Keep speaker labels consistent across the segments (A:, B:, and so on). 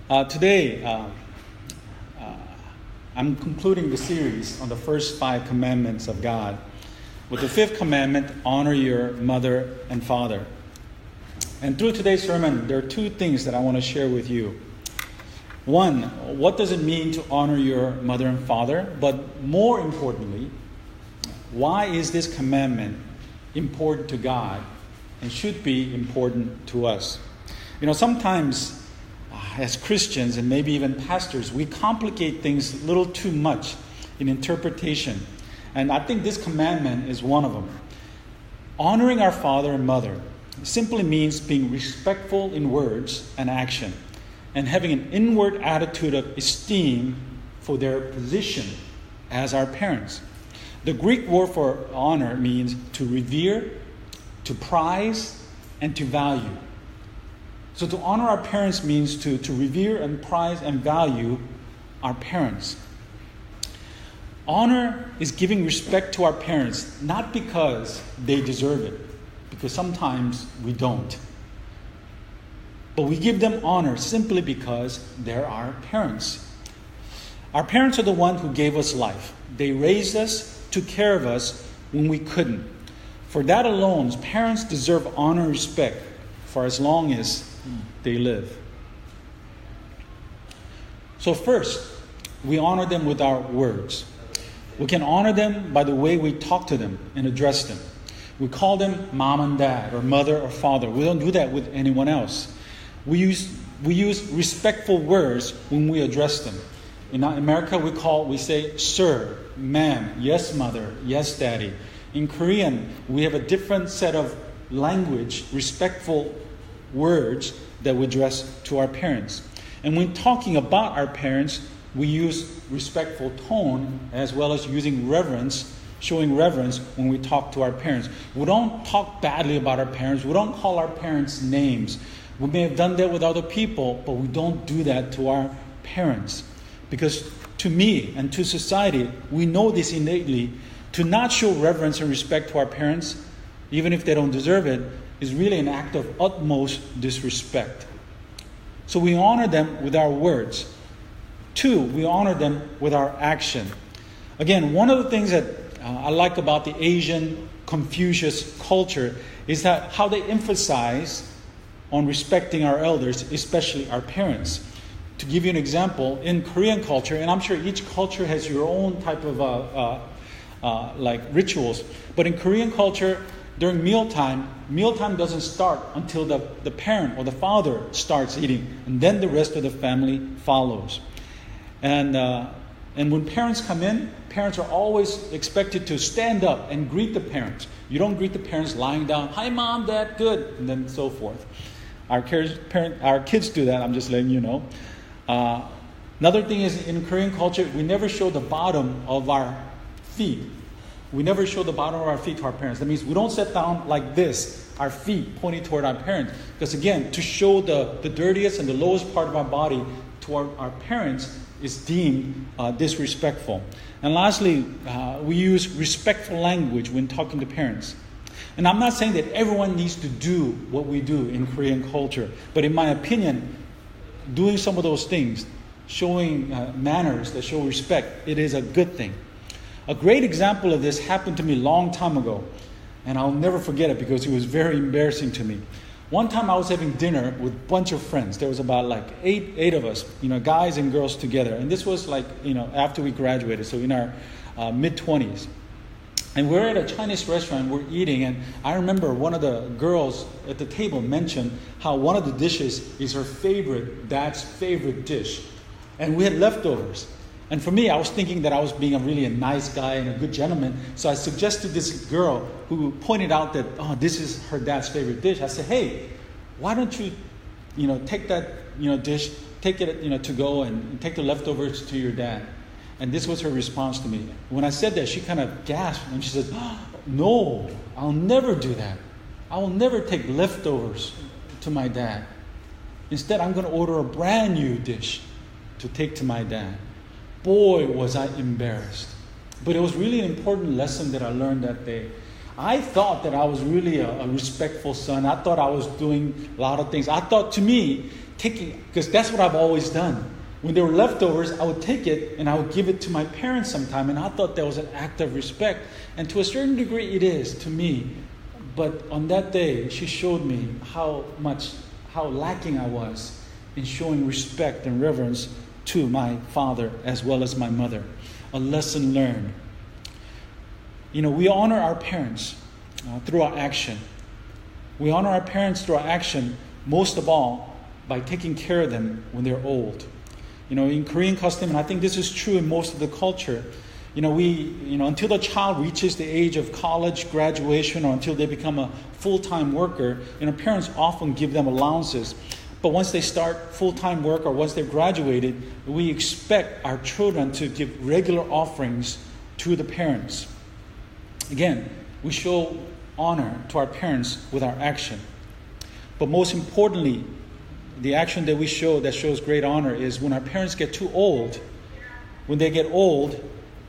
A: Today, I'm concluding the series on the first 5 commandments of God. With the 5th commandment, honor your mother and father. And through today's sermon, there are 2 things that I want to share with you. One, what does it mean to honor your mother and father? But more importantly, why is this commandment important to God and should be important to us? You know, sometimes as Christians and maybe even pastors, we complicate things a little too much in interpretation. And I think this commandment is one of them. Honoring our father and mother simply means being respectful in words and action and having an inward attitude of esteem for their position as our parents. The Greek word for honor means to revere, to prize, and to value. So to honor our parents means to revere and prize and value our parents. Honor is giving respect to our parents, not because they deserve it, because sometimes we don't. But we give them honor simply because they're our parents. Our parents are the ones who gave us life. They raised us, took care of us when we couldn't. For that alone, parents deserve honor and respect for as long as they live. So first, we honor them with our words. We can honor them by the way we talk to them and address them. We call them mom and dad or mother or father. We don't do that with anyone else. We use respectful words when we address them. In America, we say sir, ma'am, yes mother, yes daddy. In Korean, we have a different set of language, respectful words that we address to our parents. And when talking about our parents, we use respectful tone as well as using reverence, showing reverence when we talk to our parents. We don't talk badly about our parents. We don't call our parents names. We may have done that with other people, but we don't do that to our parents. Because to me and to society, we know this innately. To not show reverence and respect to our parents, even if they don't deserve it, is really an act of utmost disrespect. So we honor them with our words. 2, we honor them with our action. Again, one of the things that I like about the Asian Confucius culture is that how they emphasize on respecting our elders, especially our parents. To give you an example, in Korean culture, and I'm sure each culture has your own type of rituals, but in Korean culture, during mealtime doesn't start until the parent or the father starts eating, and then the rest of the family follows. And when parents come in, parents are always expected to stand up and greet the parents. You don't greet the parents lying down, hi mom, dad, good, and then so forth. Our kids do that, I'm just letting you know. Another thing is in Korean culture, we never show the bottom of our feet. We never show the bottom of our feet to our parents. That means we don't sit down like this, our feet pointing toward our parents. Because again, to show the dirtiest and the lowest part of our body to our parents is deemed disrespectful. And lastly, we use respectful language when talking to parents. And I'm not saying that everyone needs to do what we do in Korean culture. But in my opinion, doing some of those things, showing manners that show respect, it is a good thing. A great example of this happened to me a long time ago, and I'll never forget it because it was very embarrassing to me. One time I was having dinner with a bunch of friends. There was about eight of us, guys and girls together. And this was after we graduated, so in our mid-20s. And we're at a Chinese restaurant, we're eating, and I remember one of the girls at the table mentioned how one of the dishes is her dad's favorite dish. And we had leftovers. And for me, I was thinking that I was being a nice guy and a good gentleman. So I suggested this girl who pointed out that, this is her dad's favorite dish. I said, hey, why don't you, take that, dish, take it, to go and take the leftovers to your dad. And this was her response to me. When I said that, she kind of gasped and she said, no, I'll never do that. I will never take leftovers to my dad. Instead, I'm going to order a brand new dish to take to my dad. Boy, was I embarrassed. But it was really an important lesson that I learned that day. I thought that I was really a respectful son. I thought I was doing a lot of things. I thought, to me, because that's what I've always done. When there were leftovers, I would take it and I would give it to my parents sometime. And I thought that was an act of respect. And to a certain degree, it is to me. But on that day, she showed me how lacking I was in showing respect and reverence to my father as well as my mother. A lesson learned. We honor our parents through our action. We honor our parents through our action, most of all, by taking care of them when they're old. In Korean custom, and I think this is true in most of the culture, until the child reaches the age of college, graduation, or until they become a full-time worker, parents often give them allowances. But once they start full-time work or once they've graduated, we expect our children to give regular offerings to the parents. Again, we show honor to our parents with our action. But most importantly, the action that we show that shows great honor is when our parents get too old. When they get old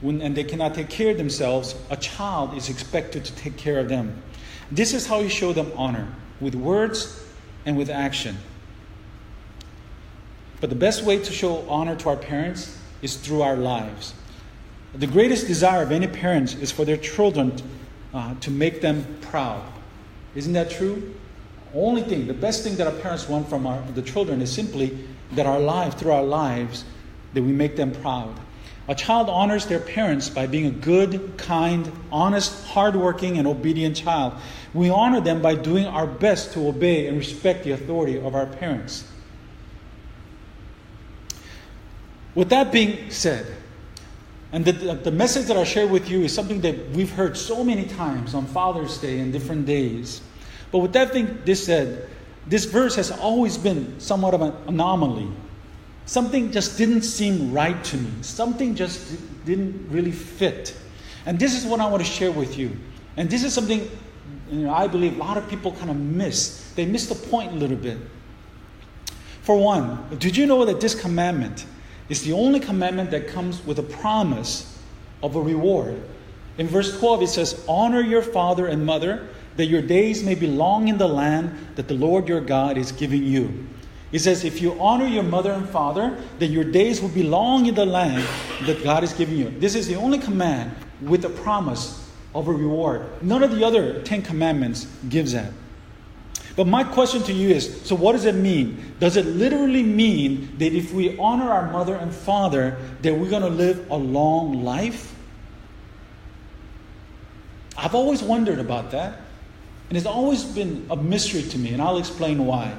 A: and they cannot take care of themselves, a child is expected to take care of them. This is how you show them honor, with words and with action. But the best way to show honor to our parents is through our lives. The greatest desire of any parents is for their children to make them proud. Isn't that true? The best thing that our parents want from the children is simply that through our lives, that we make them proud. A child honors their parents by being a good, kind, honest, hardworking, and obedient child. We honor them by doing our best to obey and respect the authority of our parents. With that being said, and the message that I share with you is something that we've heard so many times on Father's Day and different days. But with that being said, this verse has always been somewhat of an anomaly. Something just didn't seem right to me. Something just didn't really fit. And this is what I want to share with you. And this is something I believe a lot of people kind of miss. They miss the point a little bit. For one, did you know that this commandment is the only commandment that comes with a promise of a reward? In verse 12 it says, "Honor your father and mother, that your days may be long in the land that the Lord your God is giving you." It says, if you honor your mother and father, then your days will be long in the land that God is giving you. This is the only command with a promise of a reward. None of the other 10 commandments gives that. But my question to you is, so what does it mean? Does it literally mean that if we honor our mother and father, that we're going to live a long life? I've always wondered about that. And it's always been a mystery to me, and I'll explain why.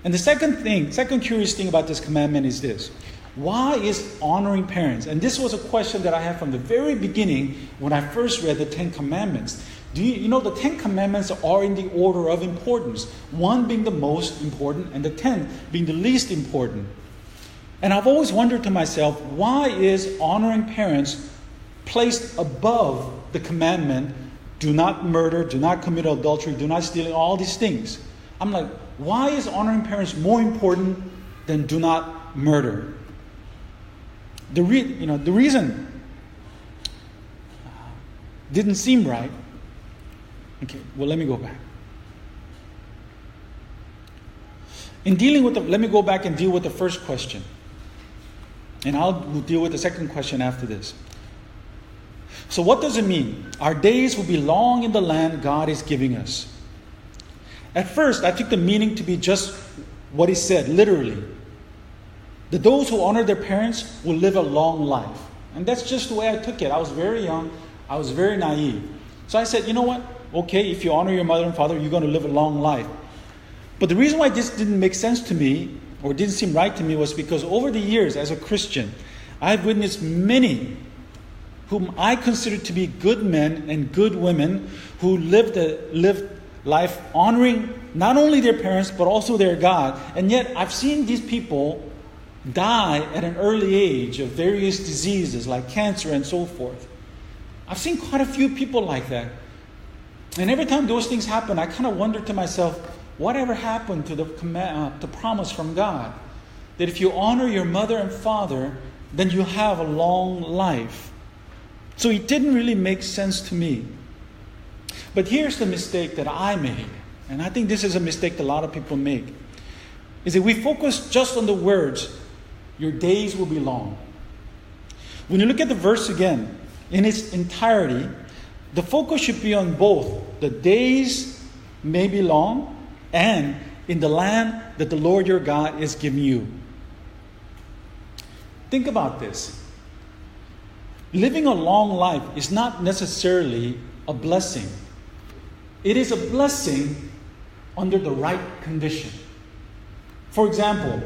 A: And the second curious thing about this commandment is this. Why is honoring parents? And this was a question that I had from the very beginning when I first read the 10 Commandments. The 10 Commandments are in the order of importance. 1 being the most important and the 10 being the least important. And I've always wondered to myself, why is honoring parents placed above the commandment, do not murder, do not commit adultery, do not steal, all these things? I'm like, why is honoring parents more important than do not murder? The reason didn't seem right. Okay, well, let me go back. Let me go back and deal with the first question. And I'll deal with the second question after this. So what does it mean? Our days will be long in the land God is giving us. At first, I took the meaning to be just what he said, literally. That those who honor their parents will live a long life. And that's just the way I took it. I was very young. I was very naive. So I said, you know what? Okay, if you honor your mother and father, you're going to live a long life. But the reason why this didn't make sense to me, or didn't seem right to me, was because over the years as a Christian, I've witnessed many whom I consider to be good men and good women who lived life honoring not only their parents but also their God. And yet I've seen these people die at an early age of various diseases like cancer and so forth. I've seen quite a few people like that. And every time those things happen, I kind of wonder to myself, whatever happened to the promise from God? That if you honor your mother and father, then you have a long life. So it didn't really make sense to me. But here's the mistake that I made. And I think this is a mistake that a lot of people make. is if we focus just on the words, your days will be long. When you look at the verse again, in its entirety, the focus should be on both the days may be long and in the land that the Lord your God is giving you. Think about this. Living a long life is not necessarily a blessing. It is a blessing under the right condition. For example,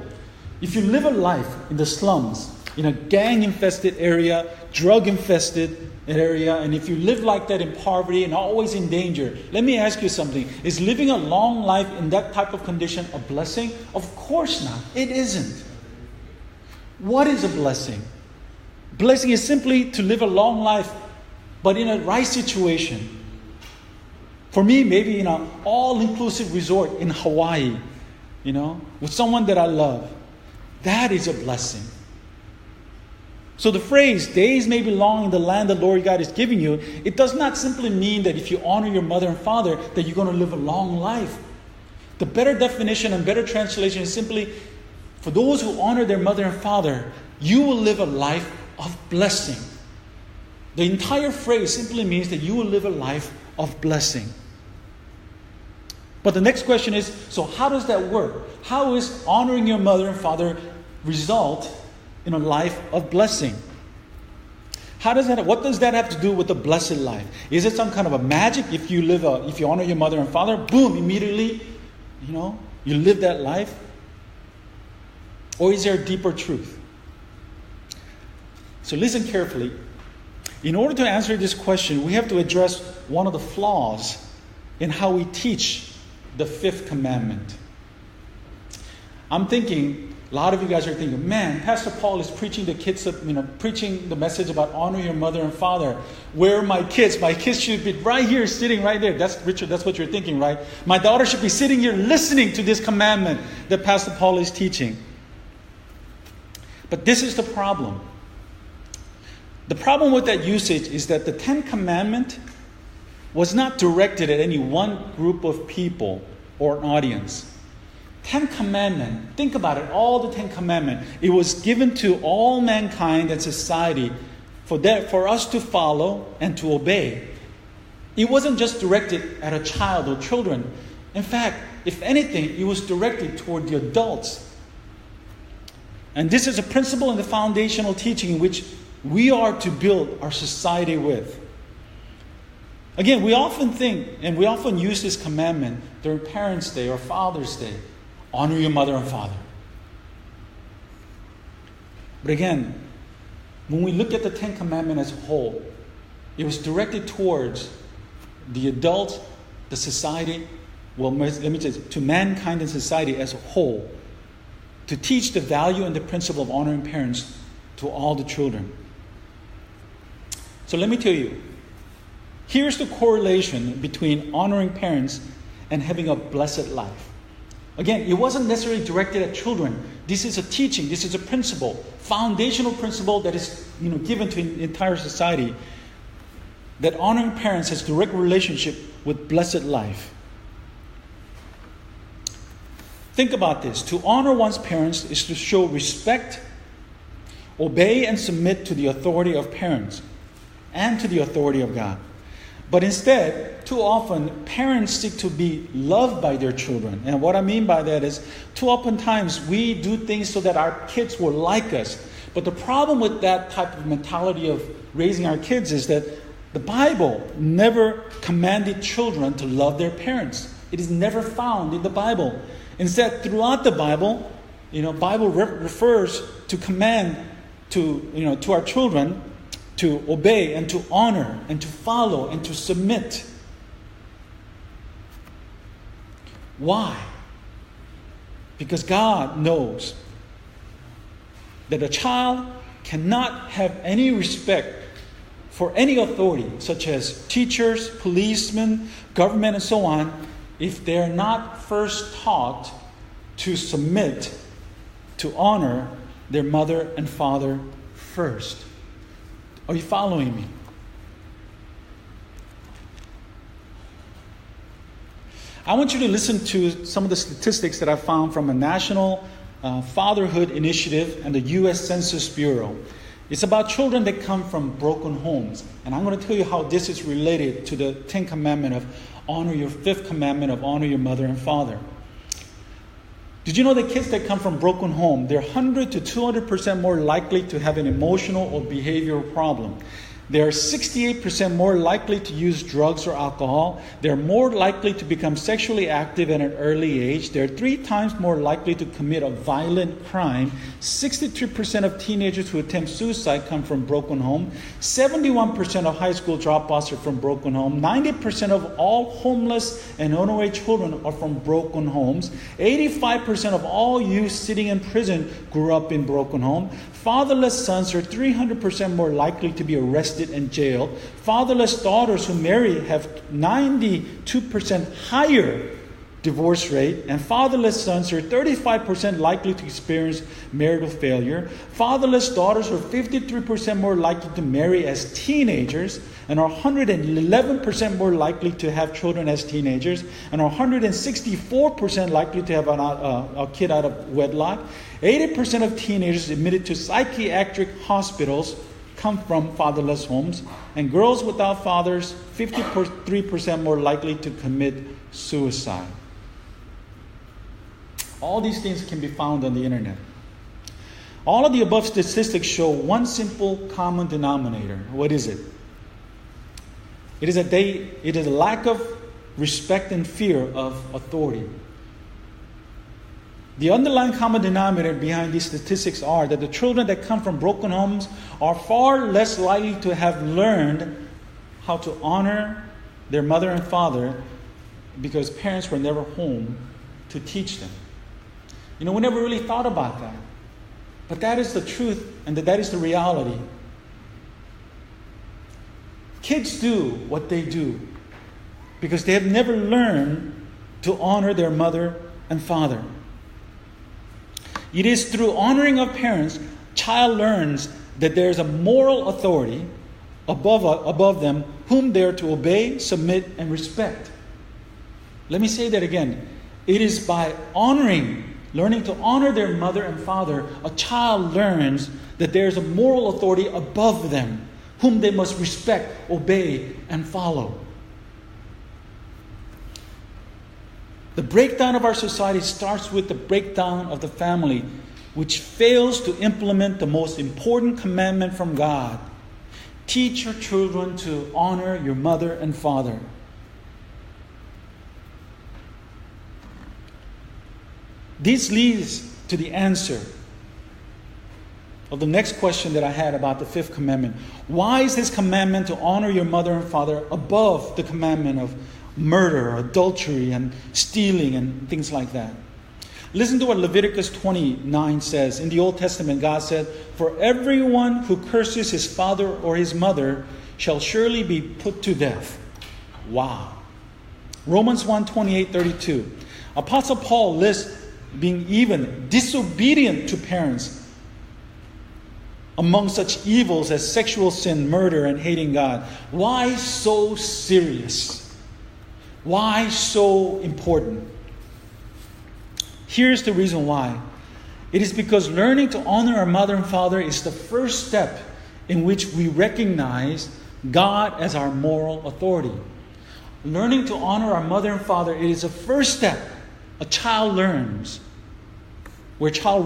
A: if you live a life in the slums, in a gang-infested area, drug-infested area, and if you live like that in poverty and always in danger, let me ask you something. Is living a long life in that type of condition a blessing? Of course not. It isn't. What is a blessing? Blessing is simply to live a long life, but in a right situation. For me, maybe in an all-inclusive resort in Hawaii, with someone that I love. That is a blessing. So the phrase, days may be long in the land the Lord God is giving you, it does not simply mean that if you honor your mother and father, that you're going to live a long life. The better definition and better translation is simply, for those who honor their mother and father, you will live a life of blessing. The entire phrase simply means that you will live a life of blessing. But the next question is, so how does that work? How is honoring your mother and father result in a life of blessing? What does that have to do with the blessed life? Is it some kind of a magic? If you honor your mother and father, boom, immediately, you live that life? Or is there a deeper truth? So listen carefully. In order to answer this question, we have to address one of the flaws in how we teach the fifth commandment. I'm thinking, a lot of you guys are thinking, man, Pastor Paul is preaching the kids, preaching the message about honor your mother and father. Where are my kids? My kids should be right here, sitting right there. Richard, that's what you're thinking, right? My daughter should be sitting here listening to this commandment that Pastor Paul is teaching. But this is the problem. The problem with that usage is that the 10 Commandments was not directed at any one group of people or an audience. 10 Commandments, think about it, all the 10 Commandments, it was given to all mankind and society for us to follow and to obey. It wasn't just directed at a child or children. In fact, if anything, it was directed toward the adults. And this is a principle in the foundational teaching in which we are to build our society with. Again, we often think, and we often use this commandment during Parents' Day or Father's Day. Honor your mother and father. But again, when we look at the 10 Commandments as a whole, it was directed towards the adults, the society, to mankind and society as a whole, to teach the value and the principle of honoring parents to all the children. So let me tell you, here's the correlation between honoring parents and having a blessed life. Again, it wasn't necessarily directed at children. This is a teaching, this is a principle, foundational principle that is given to the entire society, that honoring parents has direct relationship with blessed life. Think about this. To honor one's parents is to show respect, obey and submit to the authority of parents and to the authority of God. But instead, too often, parents seek to be loved by their children. And what I mean by that is, too often times we do things so that our kids will like us. But the problem with that type of mentality of raising our kids is that the Bible never commanded children to love their parents. It is never found in the Bible. Instead, throughout the Bible, Bible refers to command to our children to obey and to honor and to follow and to submit. Why? Because God knows that a child cannot have any respect for any authority, such as teachers, policemen, government, and so on, if they're not first taught to submit, to honor their mother and father first. Are you following me? I want you to listen to some of the statistics that I found from a National Fatherhood Initiative and the U.S. Census Bureau. It's about children that come from broken homes. And I'm going to tell you how this is related to the 10th commandment of honor your 5th commandment of honor your mother and father. Did you know that kids that come from broken home, they're 100 to 200% more likely to have an emotional or behavioral problem. They're 68% more likely to use drugs or alcohol. They're more likely to become sexually active at an early age. They're 3 times more likely to commit a violent crime. 63% of teenagers who attempt suicide come from broken home. 71% of high school dropouts are from broken home. 90% of all homeless and unaware children are from broken homes. 85% of all youth sitting in prison grew up in broken home. Fatherless sons are 300% more likely to be arrested and jailed. Fatherless daughters who marry have 92% higher divorce rate. And fatherless sons are 35% likely to experience marital failure. Fatherless daughters are 53% more likely to marry as teenagers and are 111% more likely to have children as teenagers and are 164% likely to have a kid out of wedlock. 80% of teenagers admitted to psychiatric hospitals come from fatherless homes, and girls without fathers, 53% more likely to commit suicide. All these things can be found on the internet. All of the above statistics show one simple common denominator. What is it? It is a lack of respect and fear of authority. The underlying common denominator behind these statistics are that the children that come from broken homes are far less likely to have learned how to honor their mother and father because parents were never home to teach them. We never really thought about that. But that is the truth and that is the reality. Kids do what they do because they have never learned to honor their mother and father. It is through honoring of parents, child learns that there is a moral authority above them whom they are to obey, submit, and respect. Let me say that again. It is by learning to honor their mother and father, a child learns that there is a moral authority above them whom they must respect, obey, and follow. The breakdown of our society starts with the breakdown of the family, which fails to implement the most important commandment from God. Teach your children to honor your mother and father. This leads to the answer of the next question that I had about the 5th commandment. Why is this commandment to honor your mother and father above the commandment of murder, adultery, and stealing, and things like that? Listen to what Leviticus 29 says. In the Old Testament, God said, "For everyone who curses his father or his mother shall surely be put to death." Wow. Romans 1:28-32. Apostle Paul lists being even disobedient to parents among such evils as sexual sin, murder, and hating God. Why so serious? Why so important? Here's the reason why. It is because learning to honor our mother and father is the first step in which we recognize God as our moral authority. Learning to honor our mother and father, it is the first step a child learns, where a child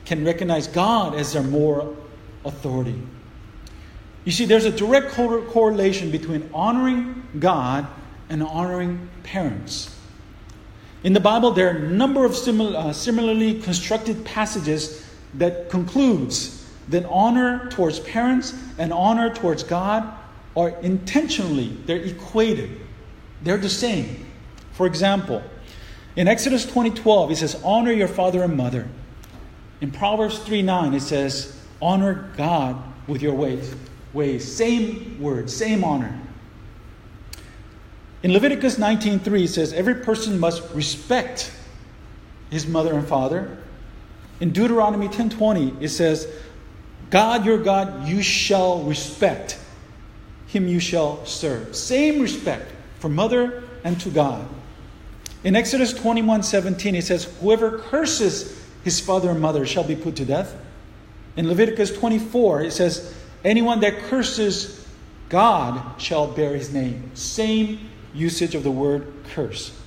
A: can recognize God as their moral authority. You see, there's a direct correlation between honoring God and honoring parents. In the Bible, there are a number of similarly constructed passages that concludes that honor towards parents and honor towards God are intentionally, they're equated. They're the same. For example, in Exodus 20:12, it says, "Honor your father and mother." In Proverbs 3:9, it says, "Honor God with your ways." Same word, same honor. In Leviticus 19:3, it says, "Every person must respect his mother and father." In Deuteronomy 10:20, it says, "God, your God, you shall respect. Him you shall serve." Same respect for mother and to God. In Exodus 21:17, it says, whoever curses his father and mother shall be put to death. In Leviticus 24, it says, anyone that curses God shall bear his name. Same usage of the word curse.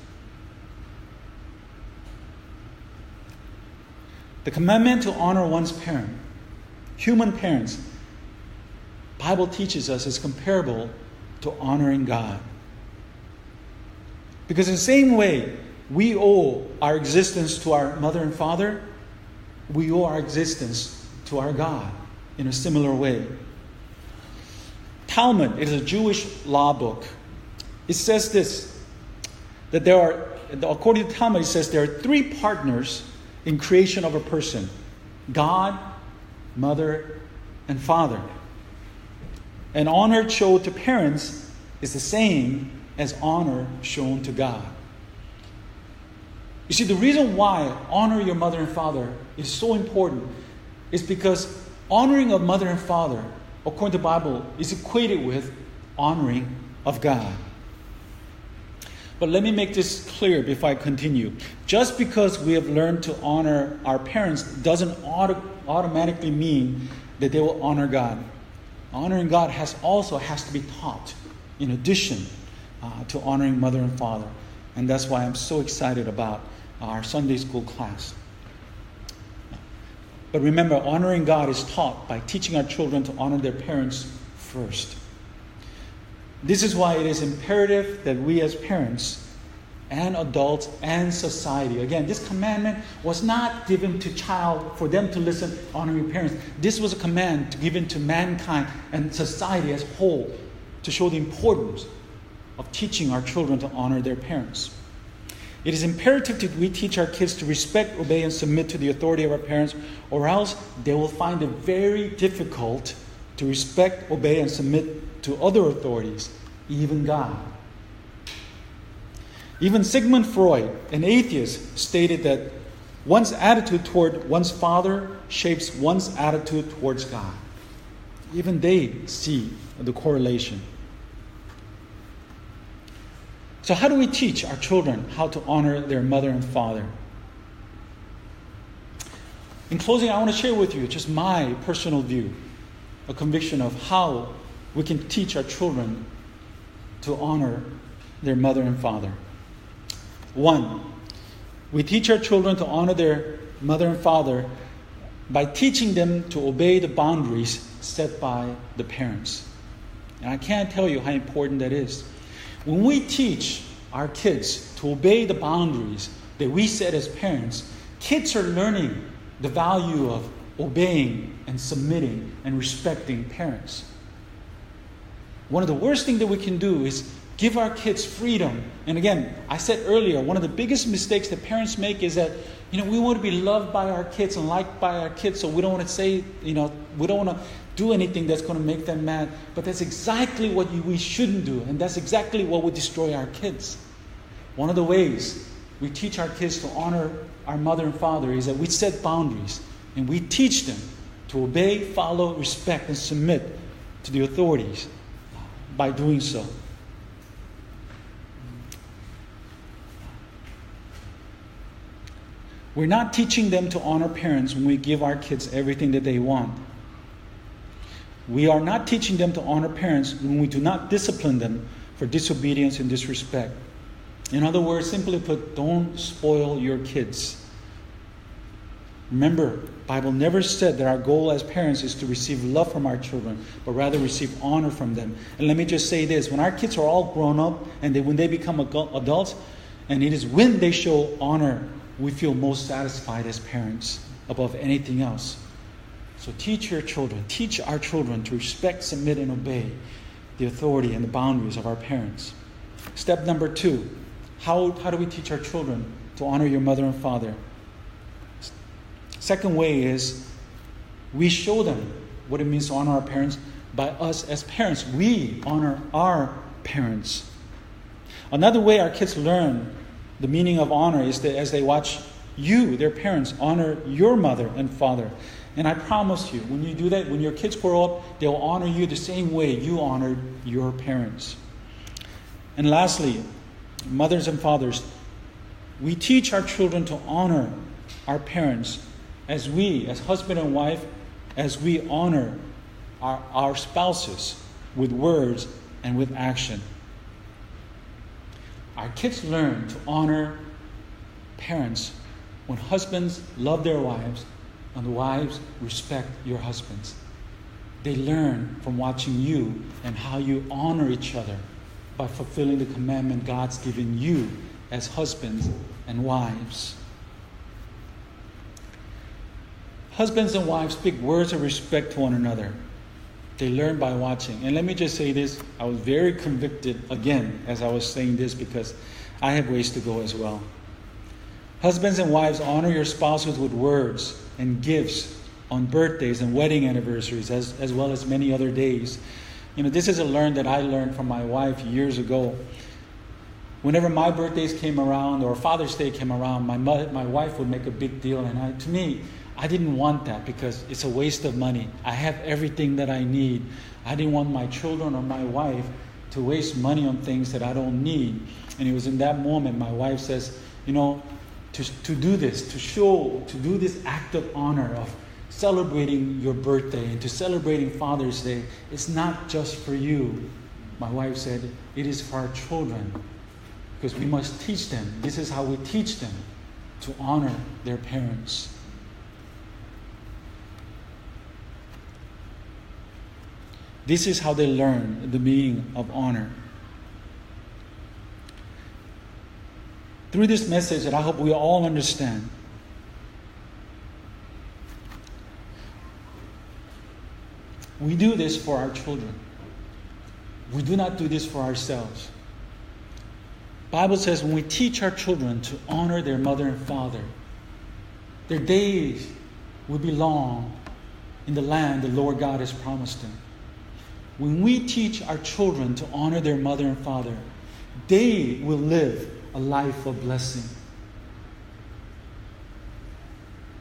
A: The commandment to honor one's parent, human parents, Bible teaches us is comparable to honoring God. Because in the same way we owe our existence to our mother and father, we owe our existence to our God in a similar way. Talmud is a Jewish law book. It says this, that according to Talmud, it says there are three partners in creation of a person: God, mother, and father. And honor shown to parents is the same as honor shown to God. You see, the reason why honor your mother and father is so important is because honoring of mother and father, according to the Bible, is equated with honoring of God. But let me make this clear before I continue. Just because we have learned to honor our parents doesn't automatically mean that they will honor God. Honoring God has to be taught in addition to honoring mother and father. And that's why I'm so excited about our Sunday school class. But remember, honoring God is taught by teaching our children to honor their parents first. This is why it is imperative that we as parents and adults and society, again, this commandment was not given to child for them to listen, honor your parents. This was a command given to mankind and society as a whole to show the importance of teaching our children to honor their parents. It is imperative that we teach our kids to respect, obey, and submit to the authority of our parents, or else they will find it very difficult to respect, obey, and submit to other authorities, even God. Even Sigmund Freud, an atheist, stated that one's attitude toward one's father shapes one's attitude towards God. Even they see the correlation. So how do we teach our children how to honor their mother and father? In closing, I want to share with you just my personal view, a conviction of how we can teach our children to honor their mother and father. 1, we teach our children to honor their mother and father by teaching them to obey the boundaries set by the parents. And I can't tell you how important that is. When we teach our kids to obey the boundaries that we set as parents, kids are learning the value of obeying and submitting and respecting parents. One of the worst things that we can do is give our kids freedom. And again, I said earlier, one of the biggest mistakes that parents make is that, we want to be loved by our kids and liked by our kids, so we don't want to say, we don't want to do anything that's going to make them mad. But that's exactly what we shouldn't do. And that's exactly what would destroy our kids. One of the ways we teach our kids to honor our mother and father is that we set boundaries and we teach them to obey, follow, respect, and submit to the authorities by doing so. We're not teaching them to honor parents when we give our kids everything that they want. We are not teaching them to honor parents when we do not discipline them for disobedience and disrespect. In other words, simply put, don't spoil your kids. Remember, the Bible never said that our goal as parents is to receive love from our children, but rather receive honor from them. And let me just say this, when our kids are all grown up and when they become adults, and it is when they show honor, we feel most satisfied as parents above anything else. So teach our children to respect, submit, and obey the authority and the boundaries of our parents. Step number 2, how do we teach our children to honor your mother and father? Second way is we show them what it means to honor our parents by us as parents. We honor our parents. Another way our kids learn the meaning of honor is that as they watch you, their parents, honor your mother and father. And I promise you, when you do that, when your kids grow up, they will honor you the same way you honored your parents. And lastly, mothers and fathers, We teach our children to honor our parents as we, as husband and wife, as we honor our spouses with words and with action. Our kids learn to honor parents when husbands love their wives and the wives respect your husbands. They learn from watching you and how you honor each other by fulfilling the commandment God's given you as husbands and wives. Husbands and wives speak words of respect to one another. They learn by watching. And let me just say this. I was very convicted again as I was saying this because I have ways to go as well. Husbands and wives, honor your spouses with words and gifts on birthdays and wedding anniversaries as well as many other days. This is a learn that I learned from my wife years ago. Whenever my birthdays came around or Father's Day came around, my wife would make a big deal. And to me, I didn't want that because it's a waste of money. I have everything that I need. I didn't want my children or my wife to waste money on things that I don't need. And it was in that moment my wife says, to do this, to do this act of honor of celebrating your birthday and to celebrating Father's Day, it's not just for you. My wife said, it is for our children. Because we must teach them. This is how we teach them to honor their parents. This is how they learn the meaning of honor. Through this message that I hope we all understand, we do this for our children. We do not do this for ourselves. The Bible says when we teach our children to honor their mother and father, their days will be long in the land the Lord God has promised them. When we teach our children to honor their mother and father, they will live a life of blessing.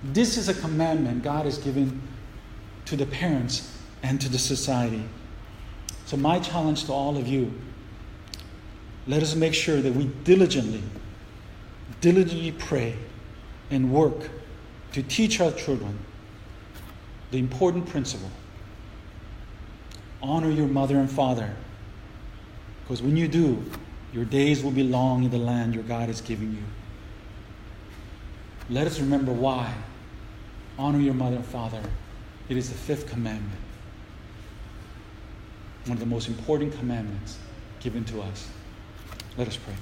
A: This is a commandment God has given to the parents and to the society. So my challenge to all of you, let us make sure that we diligently pray and work to teach our children the important principle. Honor your mother and father. Because when you do, your days will be long in the land your God is giving you. Let us remember why. Honor your mother and father. It is the fifth commandment. One of the most important commandments given to us. Let us pray.